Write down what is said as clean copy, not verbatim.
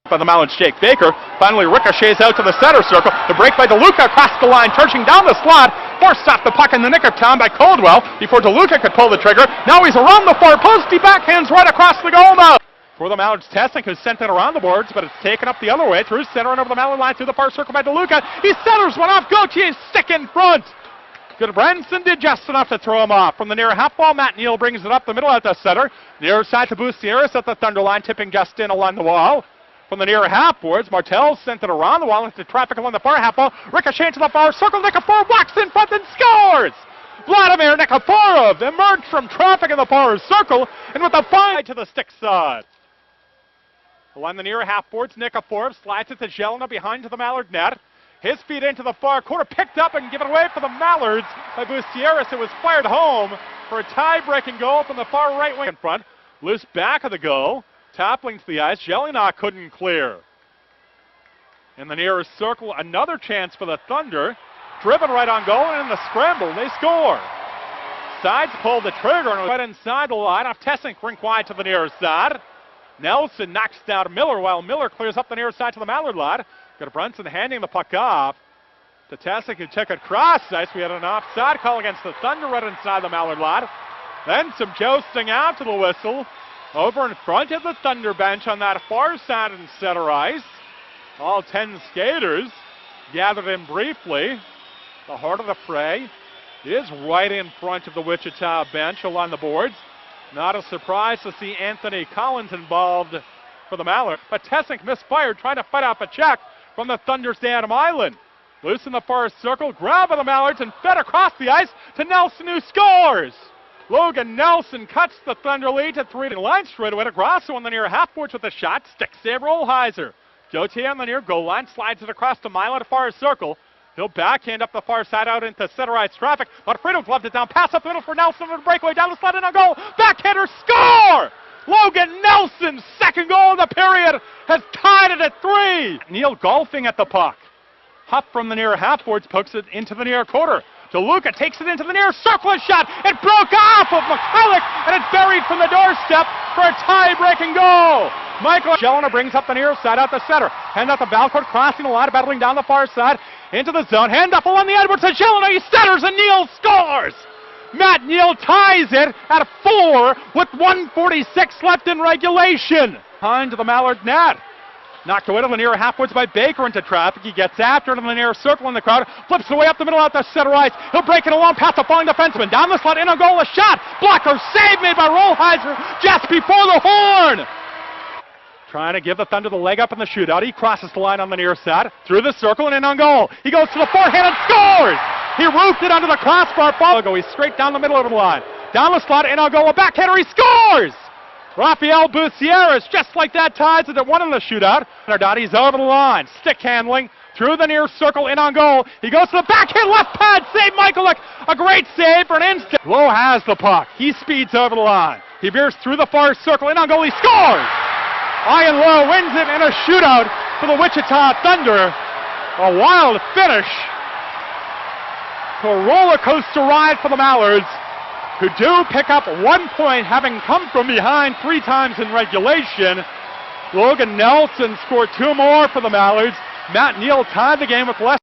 By the Mallards, Jake Baker finally ricochets out to the center circle. The break by DeLuca across the line, charging down the slot. Forced off the puck in the nick of time by Caldwell before DeLuca could pull the trigger. Now he's around the far post. He backhands right across the goal now. For the Mallards, Tessink, who's sent it around the boards, but it's taken up the other way through center and over the Mallard line through the far circle by DeLuca. He centers one off. Gauthier stick in front. Good Branson did just enough to throw him off. From the near half wall, Matt Neal brings it up the middle at the center. Near side to Bucieris at the Thunder line, tipping just in along the wall. From the near half boards, Martell sent it around the wall into traffic along the far half wall. Ricochet to the far circle. Nikiforov walks in front and scores! Vladimir Nikiforov emerged from traffic in the far circle and with a find to the stick side. Along the near half boards, Nikiforov slides it to Jelena behind to the Mallard net. His feet into the far corner, picked up and given away for the Mallards by Bucieris. It was fired home for a tie-breaking goal from the far right wing in front. Loose back of the goal. Toppling to the ice, Jelena couldn't clear. In the nearest circle, another chance for the Thunder. Driven right on goal, and in the scramble, they score. Sides pull the trigger, and right inside the line off Tessink, rink wide to the near side. Nelson knocks down Miller, while Miller clears up the near side to the Mallard line. Got Brunson handing the puck off to Tessink, who took it cross ice. We had an offside call against the Thunder right inside the Mallard line. Then some jousting after the whistle. Over in front of the Thunder bench on that far side and center ice. All 10 skaters gathered in briefly. The heart of the fray is right in front of the Wichita bench along the boards. Not a surprise to see Anthony Collins involved for the Mallard. But Tessink misfired, trying to fight off a check from the Thunder's Adam Island. Loose in the far circle, grab by the Mallards and fed across the ice to Nelson, who scores! Logan Nelson cuts the Thunder lead to 3 line straight away to Grasso on the near half boards with a shot. Stick save Rollheiser. Gauthier on the near goal line slides it across to Milo to far circle. He'll backhand up the far side out into center ice traffic. But Fredo gloved it down. Pass up the middle for Nelson on the breakaway. Down the slot and a goal. Backhander score! Logan Nelson's second goal of the period has tied it at 3. Neal golfing at the puck. Huff from the near half boards pokes it into the near quarter. DeLuca takes it into the near circle and shot. It broke off of Michalek and it's buried from the doorstep for a tie-breaking goal. Jelena brings up the near side out the center. Hand out the Valcourt, crossing the line, battling down the far side into the zone. Hand up along the Edwards to Jelena. He centers and Neal scores. Matt Neal ties it at 4 with 1:46 left in regulation. Behind to the Mallard net. Knocked away to the near half woods by Baker into traffic. He gets after it in the near circle in the crowd. Flips away up the middle out the center ice. He'll break it along past the falling defenseman. Down the slot, in a goal, a shot. Blocker save made by Rollheiser just before the horn. Trying to give the Thunder the leg up in the shootout. He crosses the line on the near side. Through the circle and in on goal. He goes to the forehand and scores! He roofed it under the crossbar. He's straight down the middle of the line. Down the slot, in on goal, a backhander. He scores! Rafael Bucieris, just like that, ties it at 1 in the shootout. Nardotti's over the line. Stick handling through the near circle, in on goal. He goes to the backhand, left pad, save Michalek. A great save for an instant. Lowe has the puck. He speeds over the line. He veers through the far circle, in on goal. He scores! Ian Lowe wins it in a shootout for the Wichita Thunder. A wild finish to a roller coaster ride for the Mallards, who do pick up 1 point, having come from behind 3 times in regulation. Logan Nelson scored 2 more for the Mallards. Matt Neal tied the game with less.